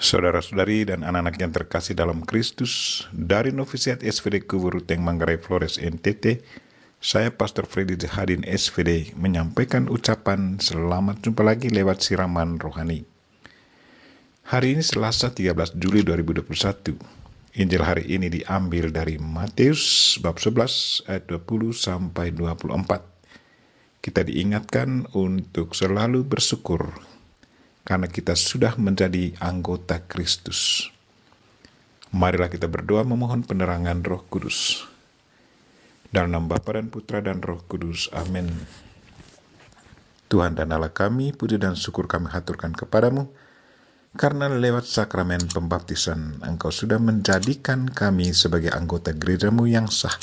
Saudara-saudari dan anak-anak yang terkasih dalam Kristus, dari Novisiat SVD Kuburuteng Manggarai Flores NTT, saya Pastor Freddy Jahadin SVD menyampaikan ucapan selamat jumpa lagi lewat siraman rohani. Hari ini Selasa 13 Juli 2021. Injil hari ini diambil dari Matius bab 11 ayat 20 sampai 24. Kita diingatkan untuk selalu bersyukur karena kita sudah menjadi anggota Kristus. Marilah kita berdoa memohon penerangan Roh Kudus. Dalam nama Bapa dan Putra dan Roh Kudus. Amin. Tuhan dan Allah kami, puji dan syukur kami haturkan kepadamu, karena lewat sakramen pembaptisan Engkau sudah menjadikan kami sebagai anggota gerejamu yang sah.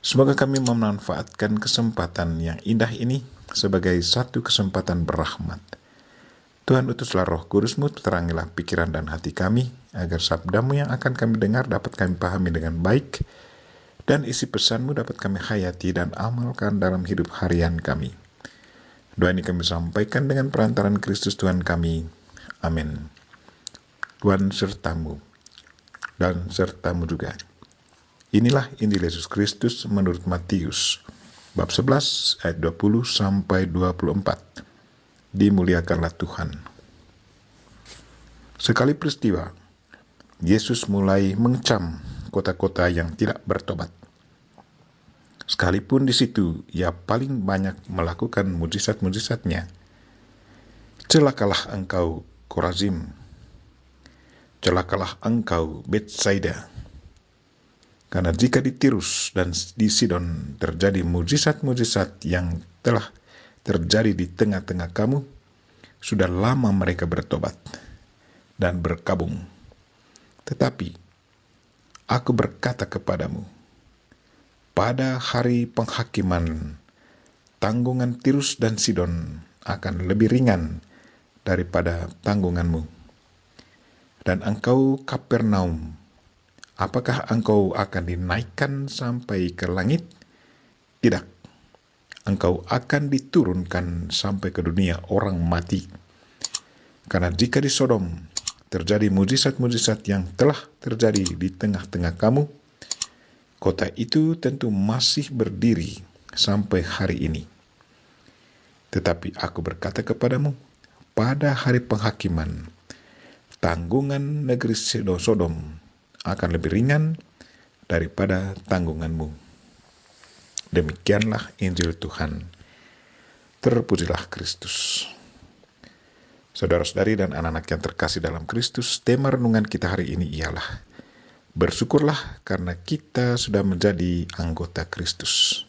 Semoga kami memanfaatkan kesempatan yang indah ini sebagai satu kesempatan berrahmat. Tuhan, utuslah Roh Kudus-Mu, terangilah pikiran dan hati kami, agar sabda-Mu yang akan kami dengar dapat kami pahami dengan baik, dan isi pesan-Mu dapat kami hayati dan amalkan dalam hidup harian kami. Doa ini kami sampaikan dengan perantaran Kristus Tuhan kami. Amin. Tuhan sertamu, dan sertamu juga. Inilah Injil Yesus Kristus menurut Matius, bab 11 ayat 20 sampai 24. Dimuliakanlah Tuhan. Sekali peristiwa, Yesus mulai mengecam kota-kota yang tidak bertobat. Sekalipun di situ ia paling banyak melakukan mujizat-mujizatnya. Celakalah engkau Korazim, celakalah engkau Betsaida. Karena jika di Tirus dan di Sidon terjadi mujizat-mujizat yang telah terjadi di tengah-tengah kamu, sudah lama mereka bertobat dan berkabung. Tetapi aku berkata kepadamu, pada hari penghakiman, tanggungan Tirus dan Sidon akan lebih ringan daripada tanggunganmu. Dan engkau Kapernaum, apakah engkau akan dinaikkan sampai ke langit? Tidak. Engkau akan diturunkan sampai ke dunia orang mati. Karena jika di Sodom terjadi mujizat-mujizat yang telah terjadi di tengah-tengah kamu, kota itu tentu masih berdiri sampai hari ini. Tetapi aku berkata kepadamu, pada hari penghakiman, tanggungan negeri Sodom akan lebih ringan daripada tanggunganmu. Demikianlah Injil Tuhan. Terpujilah Kristus. Saudara-saudari dan anak-anak yang terkasih dalam Kristus, tema renungan kita hari ini ialah bersyukurlah karena kita sudah menjadi anggota Kristus.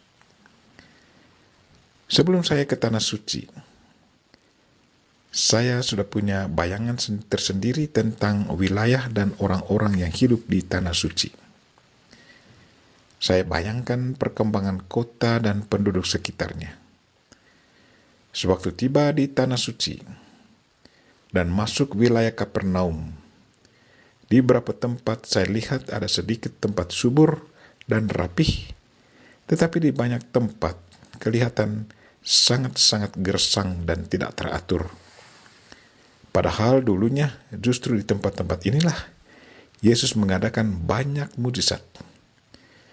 Sebelum saya ke Tanah Suci, saya sudah punya bayangan tersendiri tentang wilayah dan orang-orang yang hidup di Tanah Suci. Saya bayangkan perkembangan kota dan penduduk sekitarnya. Sewaktu tiba di Tanah Suci dan masuk wilayah Kapernaum, di beberapa tempat saya lihat ada sedikit tempat subur dan rapih, tetapi di banyak tempat kelihatan sangat-sangat gersang dan tidak teratur. Padahal dulunya justru di tempat-tempat inilah Yesus mengadakan banyak mujizat,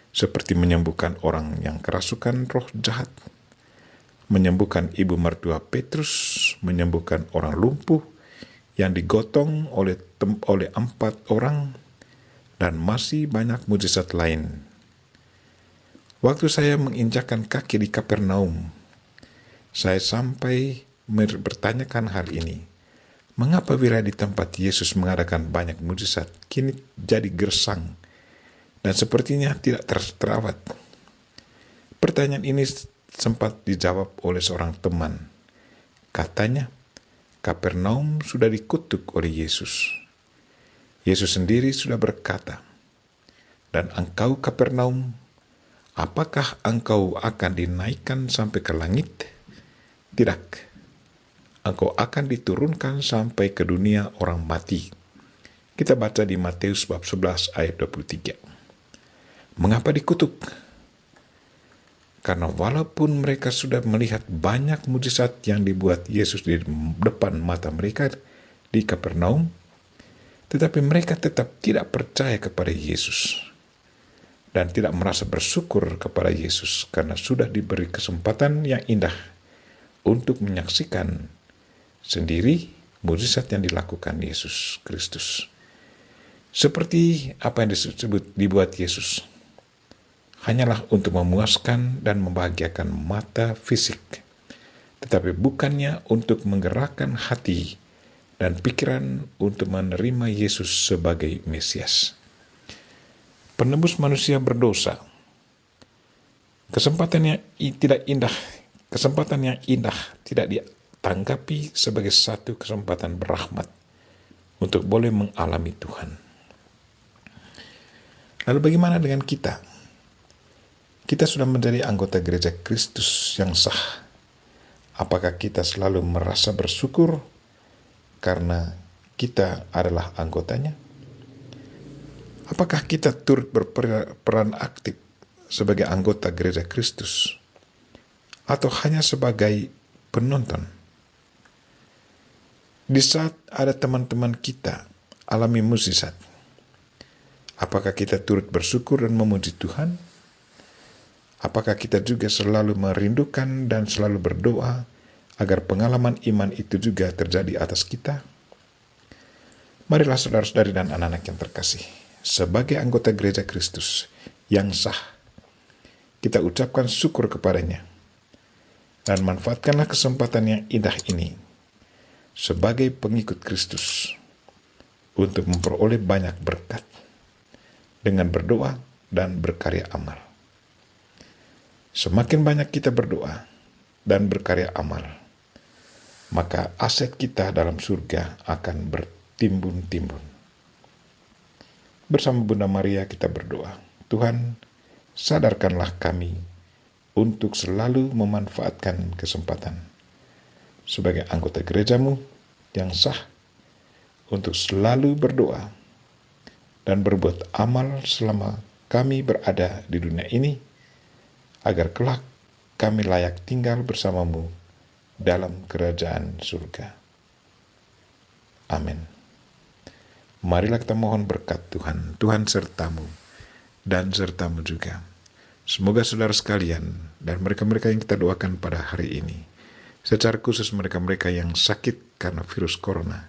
seperti menyembuhkan orang yang kerasukan roh jahat, menyembuhkan ibu mertua Petrus, menyembuhkan orang lumpuh yang digotong oleh 4 orang, dan masih banyak mujizat lain. Waktu saya menginjakkan kaki di Kapernaum, saya sampai bertanyakan hal ini. Mengapa wilayah di tempat Yesus mengadakan banyak mujizat kini jadi gersang dan sepertinya tidak terawat? Pertanyaan ini sempat dijawab oleh seorang teman. Katanya, Kapernaum sudah dikutuk oleh Yesus. Yesus sendiri sudah berkata, dan engkau Kapernaum, apakah engkau akan dinaikkan sampai ke langit? Tidak. Engkau akan diturunkan sampai ke dunia orang mati. Kita baca di Matius bab 11 ayat 23. Mengapa dikutuk? Karena walaupun mereka sudah melihat banyak mujizat yang dibuat Yesus di depan mata mereka di Kapernaum, Tetapi mereka tetap tidak percaya kepada Yesus dan tidak merasa bersyukur kepada Yesus karena sudah diberi kesempatan yang indah untuk menyaksikan sendiri mukjizat yang dilakukan Yesus Kristus. Seperti apa yang disebut dibuat Yesus, hanyalah untuk memuaskan dan membahagiakan mata fisik, tetapi bukannya untuk menggerakkan hati dan pikiran untuk menerima Yesus sebagai Mesias. Penebus manusia berdosa, kesempatan yang indah tidak ditanggapi sebagai satu kesempatan berahmat untuk boleh mengalami Tuhan. Lalu bagaimana dengan kita? Kita sudah menjadi anggota gereja Kristus yang sah. Apakah kita selalu merasa bersyukur karena kita adalah anggotanya? Apakah kita turut berperan aktif sebagai anggota gereja Kristus? Atau hanya sebagai penonton? Di saat ada teman-teman kita alami mukjizat, apakah kita turut bersyukur dan memuji Tuhan? Apakah kita juga selalu merindukan dan selalu berdoa agar pengalaman iman itu juga terjadi atas kita? Marilah saudara-saudari dan anak-anak yang terkasih, sebagai anggota gereja Kristus yang sah, kita ucapkan syukur kepadanya dan manfaatkanlah kesempatan yang indah ini sebagai pengikut Kristus untuk memperoleh banyak berkat dengan berdoa dan berkarya amal. Semakin banyak kita berdoa dan berkarya amal, maka aset kita dalam surga akan bertimbun-timbun. Bersama Bunda Maria kita berdoa, Tuhan, sadarkanlah kami untuk selalu memanfaatkan kesempatan sebagai anggota gerejamu yang sah untuk selalu berdoa dan berbuat amal selama kami berada di dunia ini, agar kelak kami layak tinggal bersamamu dalam kerajaan surga. Amin. Marilah kita mohon berkat Tuhan. Tuhan sertamu dan sertamu juga. Semoga saudara sekalian dan mereka-mereka yang kita doakan pada hari ini, secara khusus mereka-mereka yang sakit karena virus corona,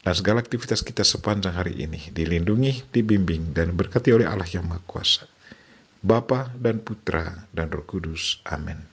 dan segala aktivitas kita sepanjang hari ini dilindungi, dibimbing, dan berkati oleh Allah yang Maha Kuasa, Bapa dan Putra dan Roh Kudus. Amin.